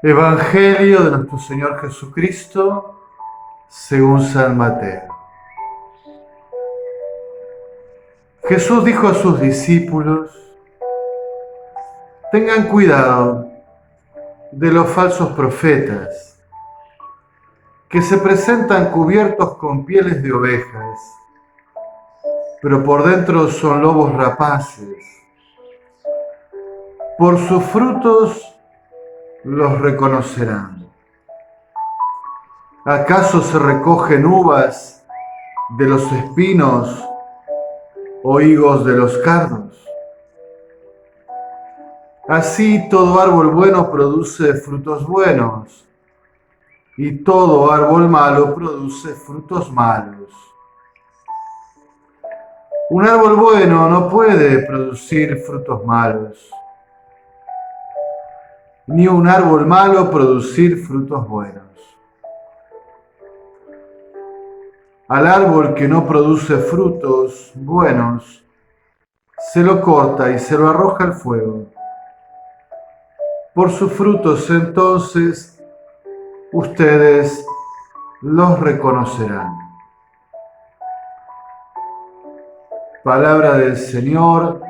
Evangelio de nuestro Señor Jesucristo según San Mateo. Jesús dijo a sus discípulos: tengan cuidado de los falsos profetas, que se presentan cubiertos con pieles de ovejas, pero por dentro son lobos rapaces. Por sus frutos los reconocerán. ¿Acaso se recogen uvas de los espinos o higos de los cardos? Así todo árbol bueno produce frutos buenos, y todo árbol malo produce frutos malos. Un árbol bueno no puede producir frutos malos, ni un árbol malo producir frutos buenos. Al árbol que no produce frutos buenos, se lo corta y se lo arroja al fuego. Por sus frutos entonces ustedes los reconocerán. Palabra del Señor,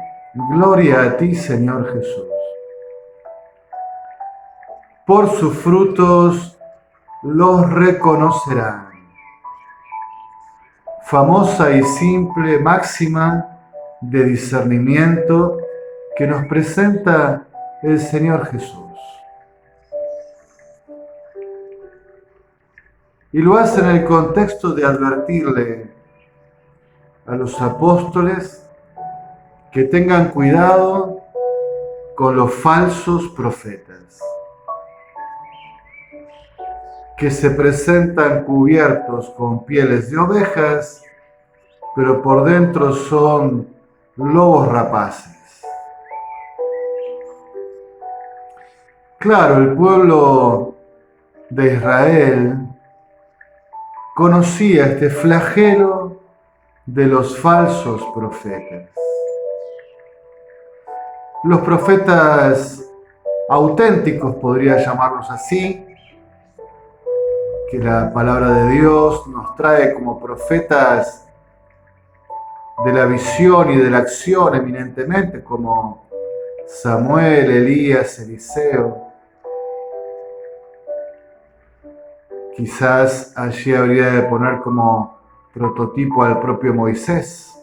gloria a ti, Señor Jesús. Por sus frutos los reconocerán. Famosa y simple máxima de discernimiento que nos presenta el Señor Jesús. Y lo hace en el contexto de advertirle a los apóstoles que tengan cuidado con los falsos profetas, que se presentan cubiertos con pieles de ovejas, pero por dentro son lobos rapaces. Claro, el pueblo de Israel conocía este flagelo de los falsos profetas. Los profetas auténticos, podría llamarlos así, que la palabra de Dios nos trae como profetas de la visión y de la acción eminentemente, como Samuel, Elías, Eliseo. Quizás allí habría de poner como prototipo al propio Moisés.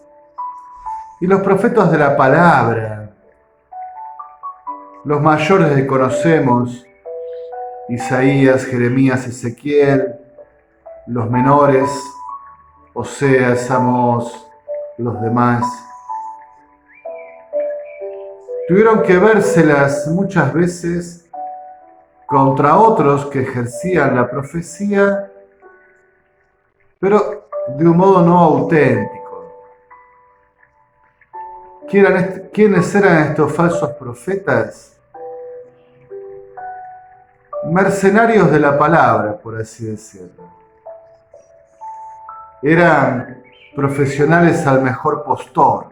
Y los profetas de la palabra, los mayores que conocemos, Isaías, Jeremías, Ezequiel, los menores, Oseas, Amós, los demás, tuvieron que vérselas muchas veces contra otros que ejercían la profecía, pero de un modo no auténtico. ¿Quiénes eran estos falsos profetas? Mercenarios de la palabra, por así decirlo. Eran profesionales al mejor postor.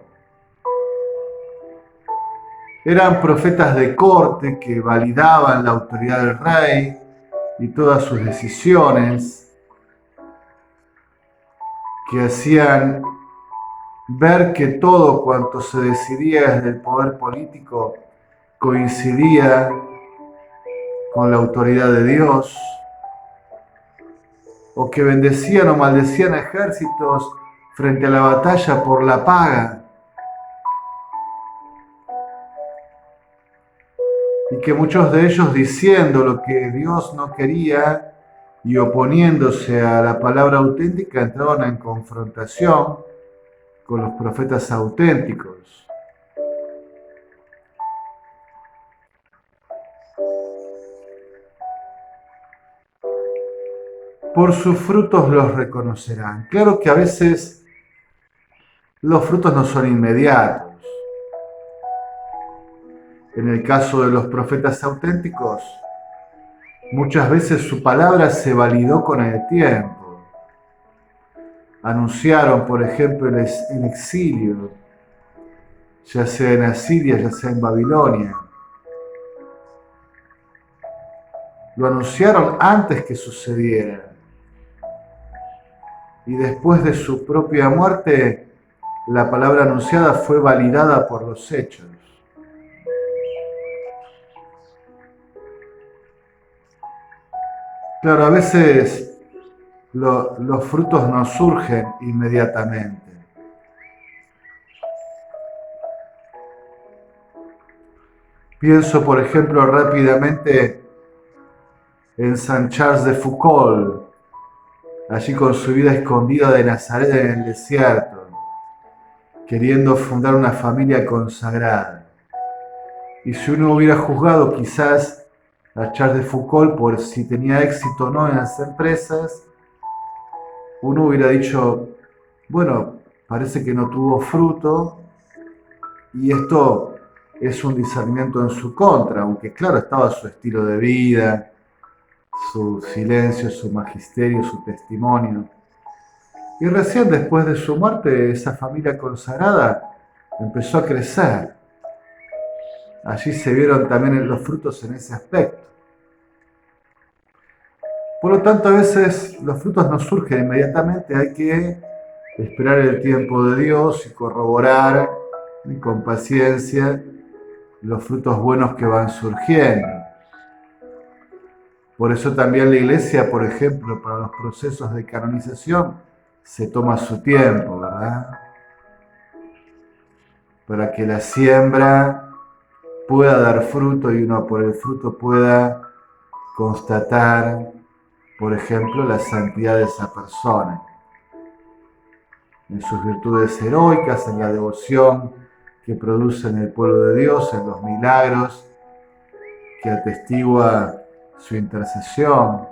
Eran profetas de corte que validaban la autoridad del rey y todas sus decisiones, que hacían ver que todo cuanto se decidía desde el poder político coincidía con la autoridad de Dios, o que bendecían o maldecían ejércitos frente a la batalla por la paga, y que muchos de ellos, diciendo lo que Dios no quería y oponiéndose a la palabra auténtica, entraban en confrontación con los profetas auténticos. Por sus frutos los reconocerán. Claro que a veces los frutos no son inmediatos. En el caso de los profetas auténticos, muchas veces su palabra se validó con el tiempo. Anunciaron, por ejemplo, el exilio, ya sea en Asiria, ya sea en Babilonia. lo anunciaron antes que sucediera. Y después de su propia muerte, la palabra anunciada fue validada por los hechos. Claro, a veces los frutos no surgen inmediatamente. Pienso, por ejemplo, rápidamente en San Charles de Foucault, allí con su vida escondida de Nazaret en el desierto, queriendo fundar una familia consagrada. Y si uno hubiera juzgado quizás a Charles de Foucault por si tenía éxito o no en las empresas, uno hubiera dicho, bueno, parece que no tuvo fruto y esto es un discernimiento en su contra, aunque claro, estaba su estilo de vida, su silencio, su magisterio, su testimonio. Y recién después de su muerte, esa familia consagrada empezó a crecer. Allí se vieron también los frutos en ese aspecto. Por lo tanto, a veces los frutos no surgen inmediatamente, hay que esperar el tiempo de Dios y corroborar con paciencia los frutos buenos que van surgiendo. Por eso también la Iglesia, por ejemplo, para los procesos de canonización, se toma su tiempo, ¿verdad? Para que la siembra pueda dar fruto y uno por el fruto pueda constatar, por ejemplo, la santidad de esa persona, en sus virtudes heroicas, en la devoción que produce en el pueblo de Dios, en los milagros que atestigua su intercesión.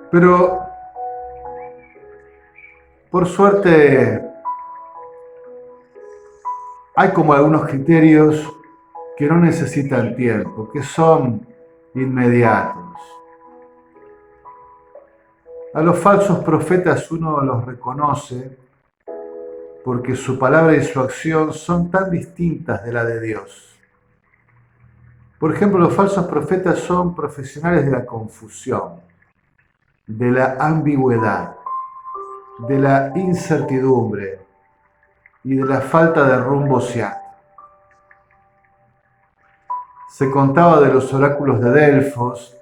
Pero, por suerte, hay como algunos criterios que no necesitan tiempo, que son inmediatos. A los falsos profetas uno los reconoce porque su palabra y su acción son tan distintas de la de Dios. Por ejemplo, los falsos profetas son profesionales de la confusión, de la ambigüedad, de la incertidumbre y de la falta de rumbo cierto. Se contaba de los oráculos de Delfos,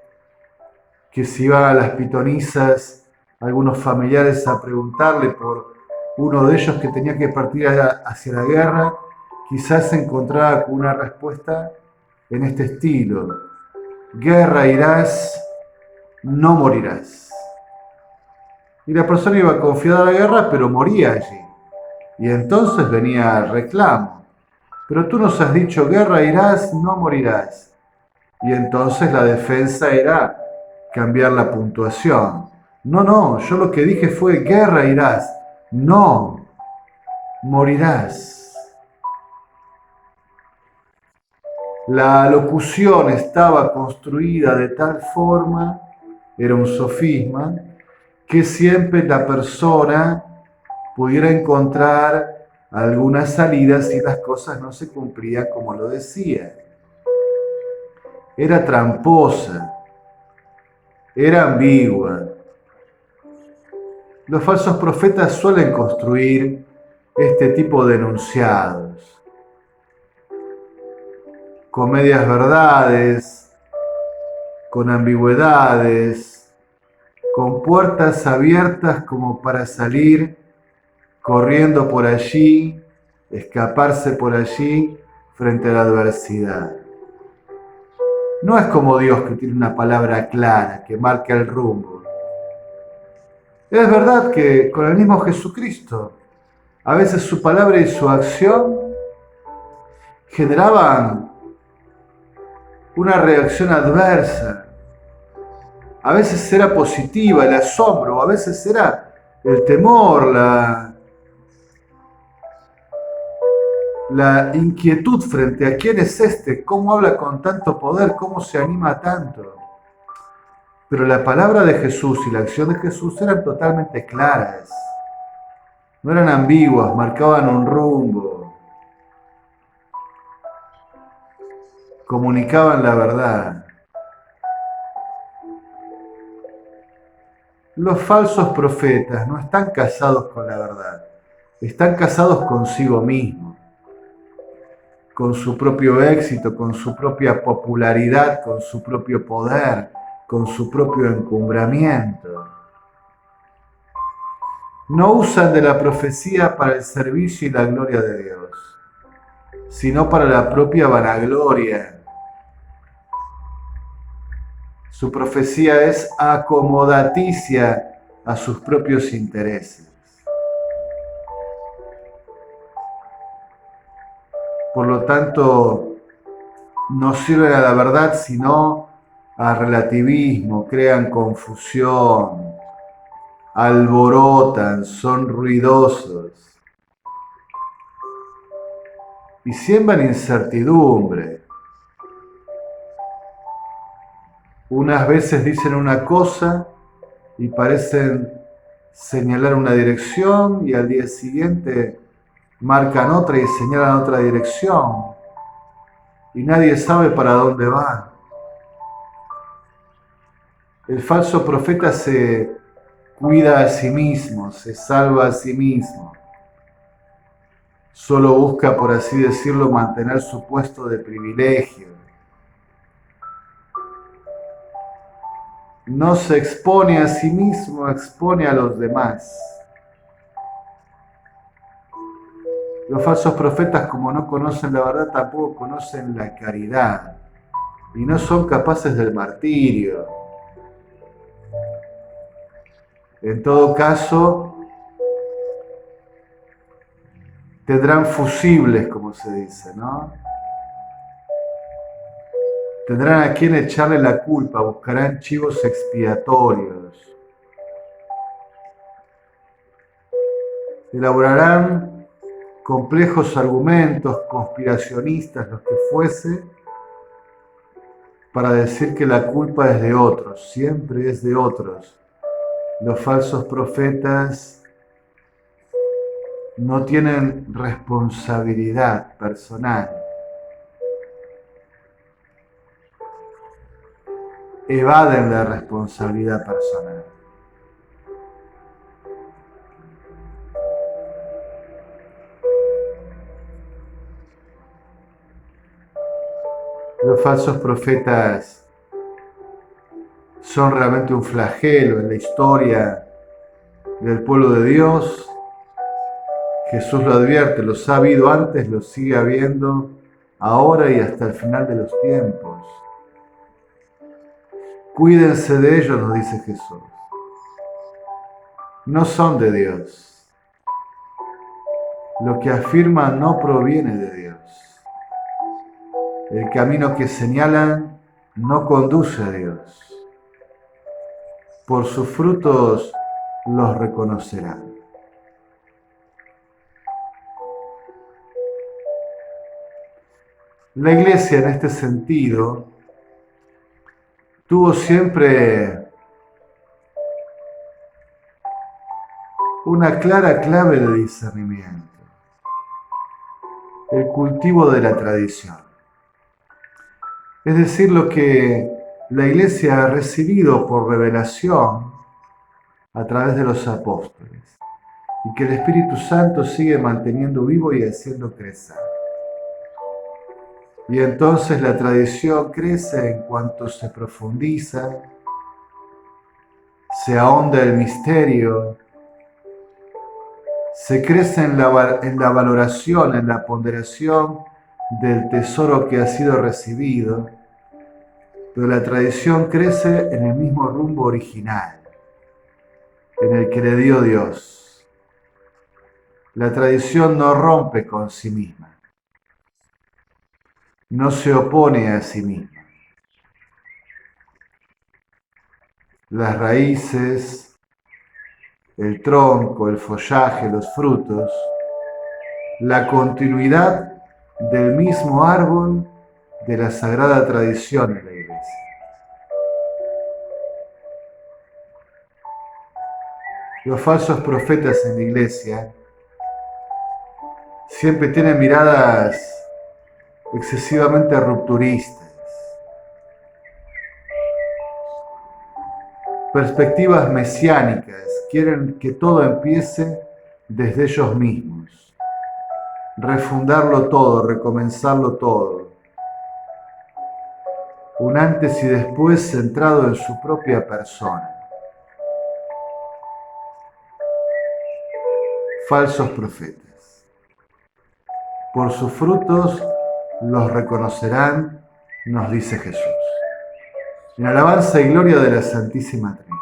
que si iban a las pitonisas algunos familiares a preguntarle por uno de ellos que tenía que partir hacia la guerra, quizás se encontraba con una respuesta en este estilo: guerra irás, no morirás. Y la persona iba confiada a la guerra, pero moría allí. Y entonces venía el reclamo: pero tú nos has dicho guerra irás, no morirás. Y entonces la defensa era cambiar la puntuación. No, yo lo que dije fue guerra irás, no morirás. La locución estaba construida de tal forma, era un sofisma, que siempre la persona pudiera encontrar alguna salida si las cosas no se cumplían como lo decía. Era tramposa, era ambigua. Los falsos profetas suelen construir este tipo de enunciados, con medias verdades, con ambigüedades, con puertas abiertas como para salir corriendo por allí, escaparse por allí frente a la adversidad. No es como Dios, que tiene una palabra clara, que marca el rumbo. Es verdad que con el mismo Jesucristo, a veces su palabra y su acción generaban una reacción adversa. A veces era positiva, el asombro, a veces era el temor, la inquietud frente a quién es este, cómo habla con tanto poder, cómo se anima tanto. Pero la palabra de Jesús y la acción de Jesús eran totalmente claras. No eran ambiguas, marcaban un rumbo. comunicaban la verdad. Los falsos profetas no están casados con la verdad, están casados consigo mismos, con su propio éxito, con su propia popularidad, con su propio poder, con su propio encumbramiento. No usan de la profecía para el servicio y la gloria de Dios, sino para la propia vanagloria. Su profecía es acomodaticia a sus propios intereses. Por lo tanto, no sirven a la verdad sino a relativismo, crean confusión, alborotan, son ruidosos y siembran incertidumbre. Unas veces dicen una cosa y parecen señalar una dirección y al día siguiente marcan otra y señalan otra dirección y nadie sabe para dónde va. El falso profeta se cuida a sí mismo, se salva a sí mismo. Solo busca, por así decirlo, mantener su puesto de privilegio. No se expone a sí mismo, expone a los demás. Los falsos profetas, como no conocen la verdad, tampoco conocen la caridad y no son capaces del martirio. En todo caso, tendrán fusibles, como se dice, ¿no? Tendrán a quien echarle la culpa, buscarán chivos expiatorios. Elaborarán complejos argumentos, conspiracionistas, los que fuese, para decir que la culpa es de otros, siempre es de otros. Los falsos profetas no tienen responsabilidad personal. Evaden la responsabilidad personal. Los falsos profetas son realmente un flagelo en la historia del pueblo de Dios. Jesús lo advierte, los ha habido antes, los sigue habiendo ahora y hasta el final de los tiempos. Cuídense de ellos, nos dice Jesús. No son de Dios. Lo que afirman no proviene de Dios. El camino que señalan no conduce a Dios. Por sus frutos los reconocerán. La Iglesia en este sentido tuvo siempre una clara clave de discernimiento, el cultivo de la tradición. Es decir, lo que la Iglesia ha recibido por revelación a través de los apóstoles y que el Espíritu Santo sigue manteniendo vivo y haciendo crecer. Y entonces la tradición crece en cuanto se profundiza, se ahonda el misterio, se crece en la valoración, en la ponderación del tesoro que ha sido recibido, pero la tradición crece en el mismo rumbo original, en el que le dio Dios. La tradición no rompe con sí misma, no se opone a sí misma. Las raíces, el tronco, el follaje, los frutos, la continuidad del mismo árbol de la sagrada tradición de la Iglesia. Los falsos profetas en la Iglesia siempre tienen miradas excesivamente rupturistas, perspectivas mesiánicas, quieren que todo empiece desde ellos mismos, refundarlo todo, recomenzarlo todo, un antes y después centrado en su propia persona. Falsos profetas. Por sus frutos los reconocerán, nos dice Jesús. En alabanza y gloria de la Santísima Trinidad.